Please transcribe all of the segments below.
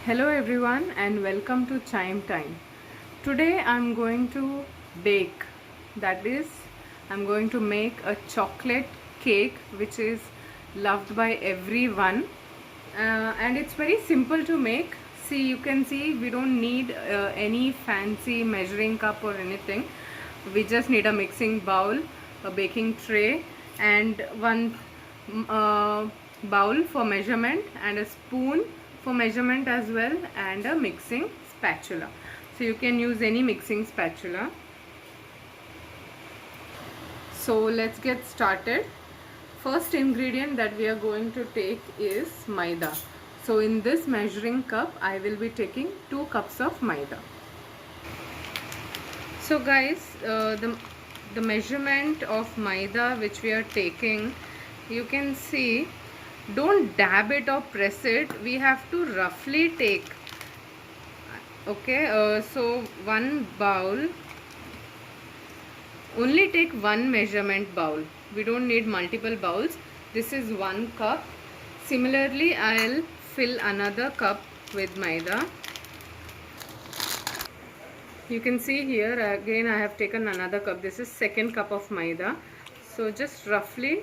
Hello everyone and welcome to Chime Time. Today I'm going to bake, that is, I'm going to make a chocolate cake which is loved by everyone, and it's very simple to make. See, you can see we don't need any fancy measuring cup or anything. We just need a mixing bowl, a baking tray, and one bowl for measurement, and a spoon for measurement as well, and a mixing spatula. So you can use any mixing spatula. So let's get started. First ingredient that we are going to take is maida. So in this measuring cup I will be taking 2 cups of maida. So guys, the measurement of maida which we are taking, you can see, don't dab it or press it. We have to roughly take. Okay, so one bowl, only take one measurement bowl. We don't need multiple bowls. This is 1 cup. Similarly, I'll fill another cup with maida. You can see here again I have taken another cup. This is 2nd cup of maida. So just roughly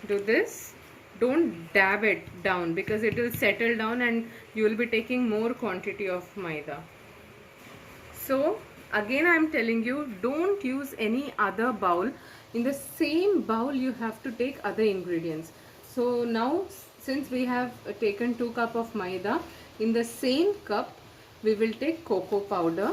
do this. Don't dab it down because it will settle down and you will be taking more quantity of maida. So again I am telling you, don't use any other bowl. In the same bowl you have to take other ingredients. So now since we have taken 2 cup of maida, in the same cup we will take cocoa powder.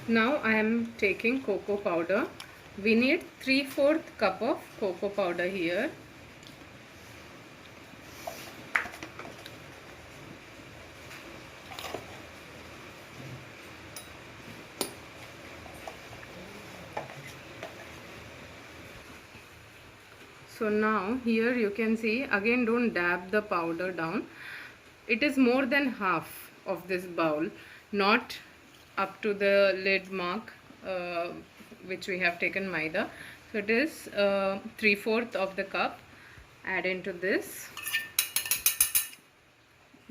Now I am taking cocoa powder. We need 3/4 cup of cocoa powder here. So now here you can see, again don't dab the powder down. It is more than half of this bowl, not up to the lid mark which we have taken maida. So it is 3/4 of the cup. Add into this.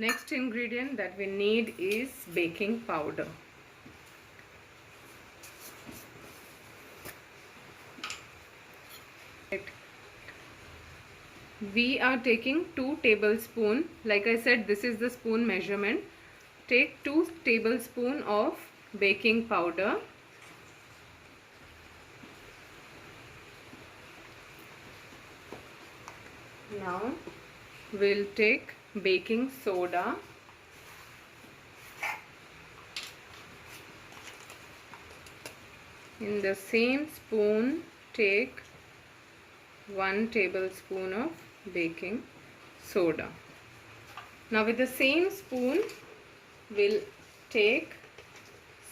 Next ingredient that we need is baking powder. We are taking 2 tablespoons. Like I said, this is the spoon measurement. Take 2 tablespoons of baking powder. Now we'll take baking soda. In the same spoon, take 1 tablespoon of baking soda. Now with the same spoon we'll take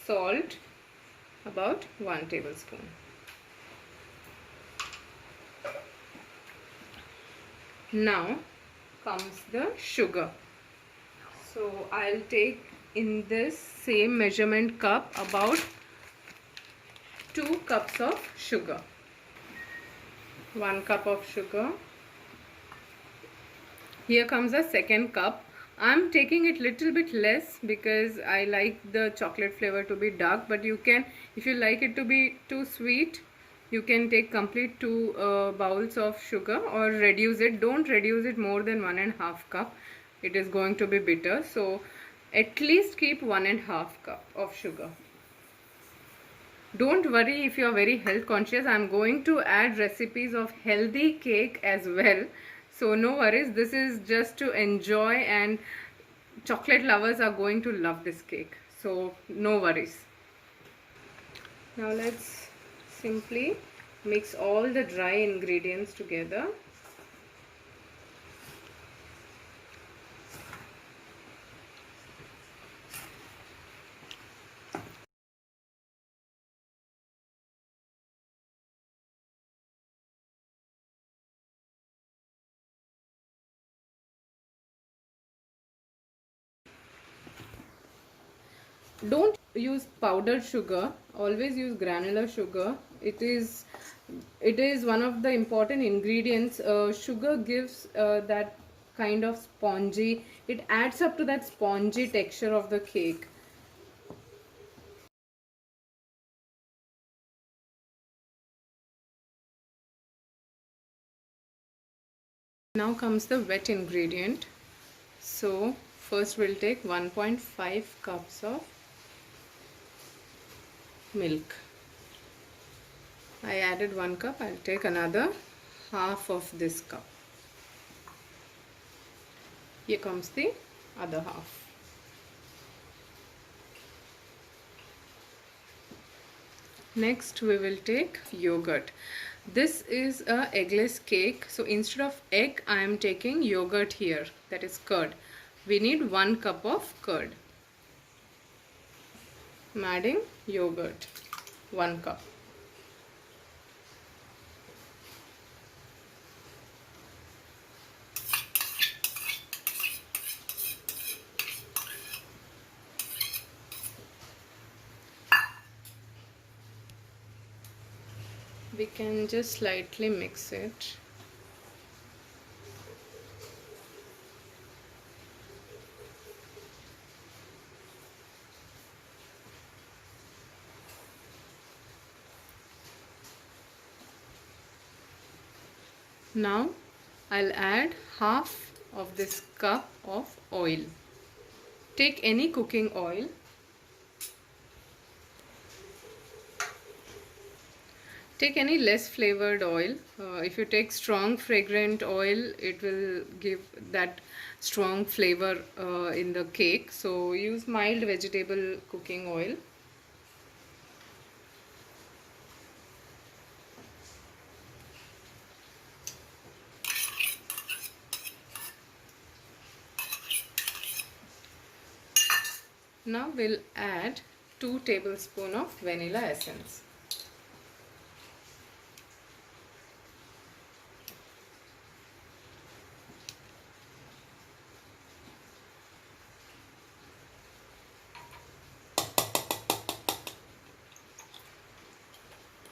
salt, about 1 tablespoon. Now comes the sugar. So I'll take in this same measurement cup about 2 cups of sugar. 1 cup of sugar. Here comes the 2nd cup. I'm taking it little bit less because I like the chocolate flavor to be dark, but you can, if you like it to be too sweet, you can take complete 2 bowls of sugar or reduce it. Don't reduce it more than 1.5 cup. It is going to be bitter. So at least keep 1.5 cup of sugar. Don't worry if you are very health conscious. I am going to add recipes of healthy cake as well. So no worries. This is just to enjoy, and chocolate lovers are going to love this cake. So no worries. Now let's simply mix all the dry ingredients together. Don't use powdered sugar, always use granular sugar. It is it is one of the important ingredients. Sugar gives that kind of spongy, it adds up to that spongy texture of the cake. Now comes the wet ingredient. So first we'll take 1.5 cups of milk. I added 1 cup. I'll take another half of this cup. Here comes the other half. Next we will take yogurt. This is a eggless cake, so instead of egg I am taking yogurt here, that is curd. We need 1 cup of curd. I'm adding yogurt, 1 cup. We can just slightly mix it. Now I'll add half of this cup of oil. Take any cooking oil. Take any less flavored oil. If you take strong fragrant oil, it will give that strong flavor in the cake. So use mild vegetable cooking oil. Now we'll add 2 tablespoons of vanilla essence.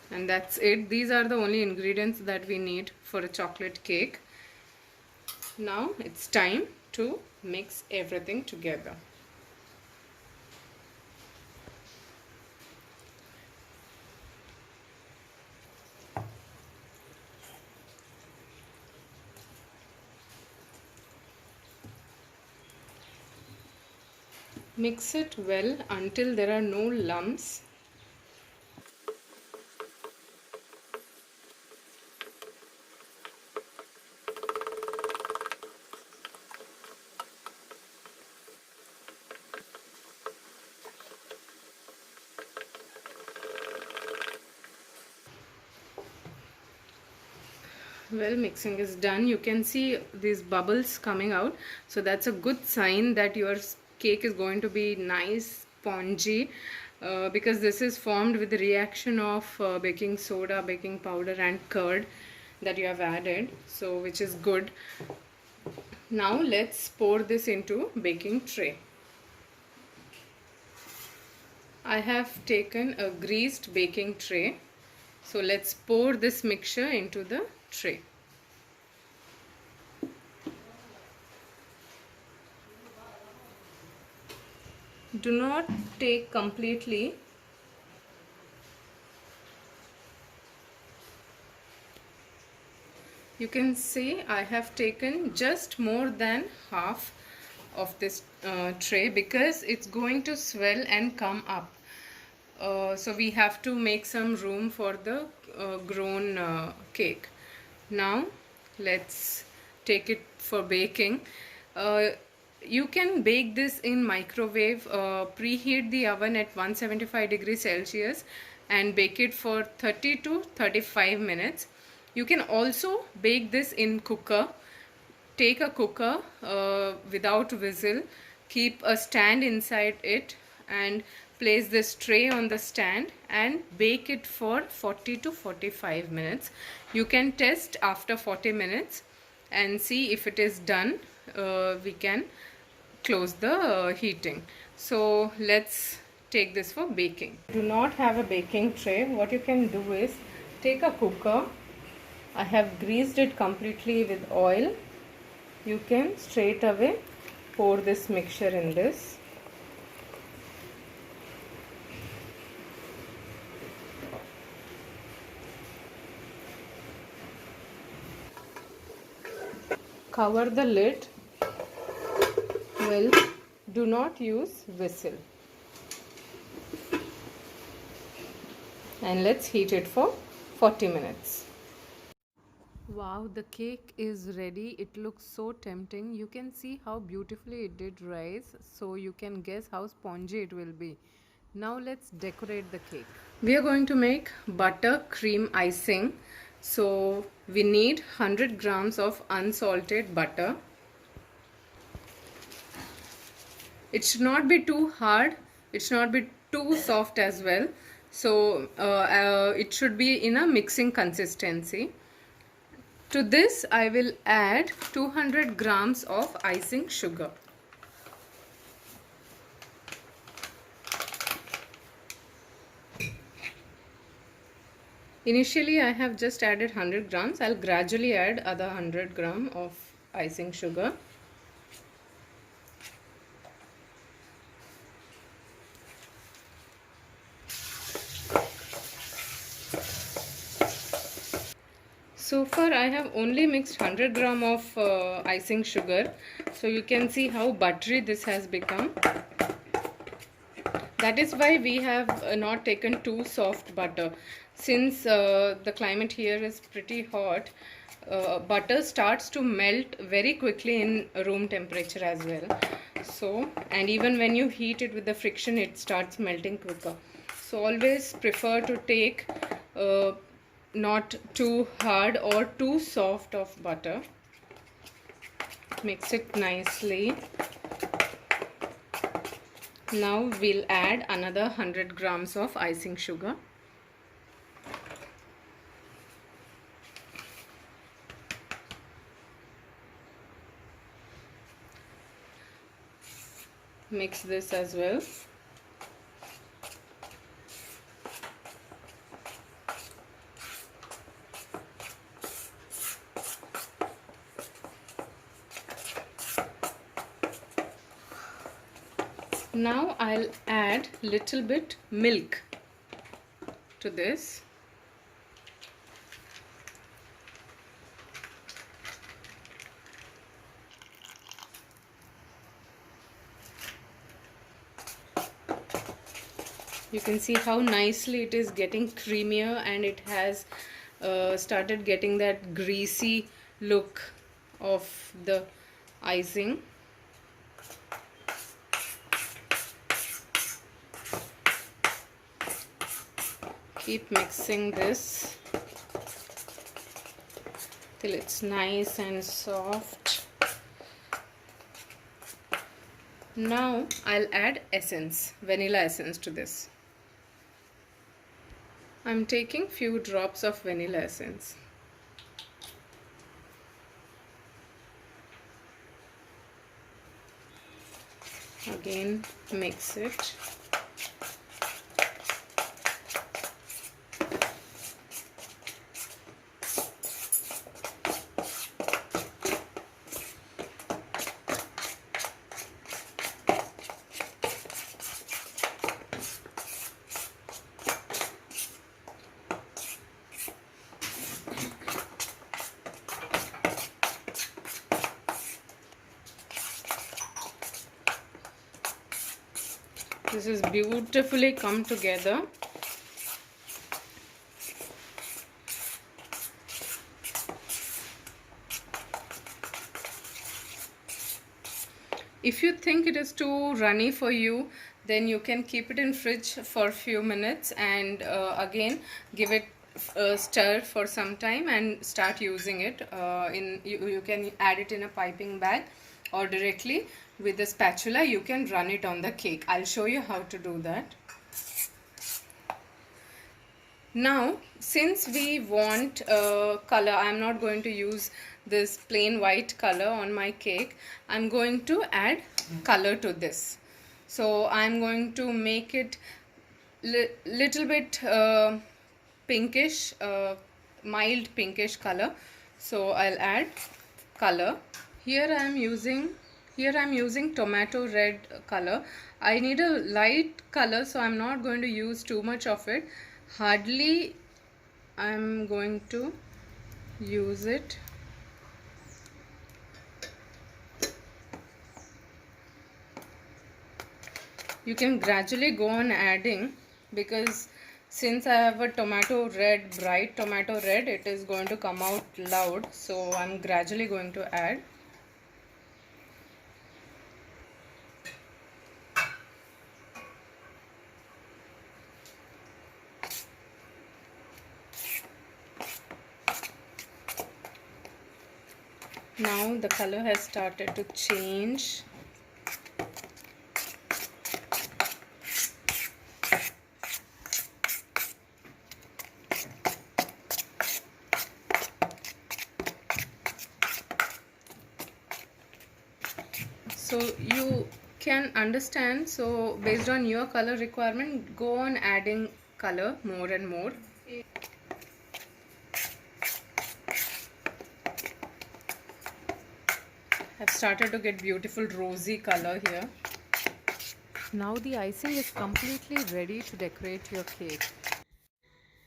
And that's it. These are the only ingredients that we need for a chocolate cake. Now it's time to mix everything together. Mix it well until there are no lumps. Well, mixing is done. You can see these bubbles coming out, so that's a good sign that your cake is going to be nice, spongy, because this is formed with the reaction of baking soda, baking powder and curd that you have added, so which is good. Now let's pour this into baking tray. I have taken a greased baking tray, so let's pour this mixture into the tray. Do not take completely. You can see I have taken just more than half of this tray because it's going to swell and come up. So we have to make some room for the grown cake. Now let's take it for baking. You can bake this in microwave. Preheat the oven at 175 degrees Celsius and bake it for 30 to 35 minutes. You can also bake this in cooker. Take a cooker without whistle, keep a stand inside it and place this tray on the stand and bake it for 40 to 45 minutes. You can test after 40 minutes and see if it is done. We can close the heating. So let's take this for baking. Do not have a baking tray. What you can do is Take a cooker. I have greased it completely with oil. You can straight away pour this mixture in this. Cover the lid. Well, do not use whistle. And let's heat it for 40 minutes. Wow, the cake is ready. It looks so tempting. You can see how beautifully it did rise, so you can guess how spongy it will be. Now let's decorate the cake. We are going to make butter cream icing. So we need 100 grams of unsalted butter. It should not be too hard. It should not be too soft as well. So it should be in a mixing consistency. To this I will add 200 grams of icing sugar. Initially I have just added 100 grams. I'll gradually add other 100 gram of icing sugar. So far I have only mixed 100 gram of icing sugar. So you can see how buttery this has become. That is why we have not taken too soft butter. Since the climate here is pretty hot, butter starts to melt very quickly in room temperature as well. So, and even when you heat it with the friction, it starts melting quicker. So always prefer to take not too hard or too soft of butter. Mix it nicely. Now we'll add another 100 grams of icing sugar. Mix this as well. Now I'll add little bit milk to this. You can see how nicely it is getting creamier, and it has started getting that greasy look of the icing. Keep mixing this till it's nice and soft. Now I'll add essence, vanilla essence to this. I'm taking few drops of vanilla essence. Again, mix it. This is beautifully come together. If you think it is too runny for you, then you can keep it in fridge for a few minutes and again give it a stir for some time and start using it. You can add it in a piping bag, or directly with a spatula you can run it on the cake. I'll show you how to do that. Now, since we want color, I'm not going to use this plain white color on my cake. I'm going to add color to this. So I'm going to make it little bit pinkish, mild pinkish color. So I'll add color. Here I am using tomato red color. I need a light color, so I'm not going to use too much of it. Hardly I'm going to use it. You can gradually go on adding, because since I have a tomato red, bright tomato red, it is going to come out loud, so I'm gradually going to add. Now the color has started to change. So you can understand, so based on your color requirement, go on adding color more and more. I've started to get beautiful rosy color here. Now the icing is completely ready to decorate your cake.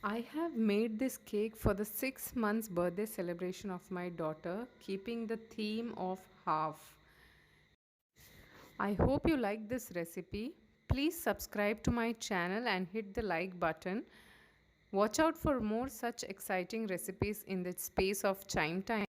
I have made this cake for the 6 months birthday celebration of my daughter, keeping the theme of half. I hope you like this recipe. Please subscribe to my channel and hit the like button. Watch out for more such exciting recipes in the space of Chime Time.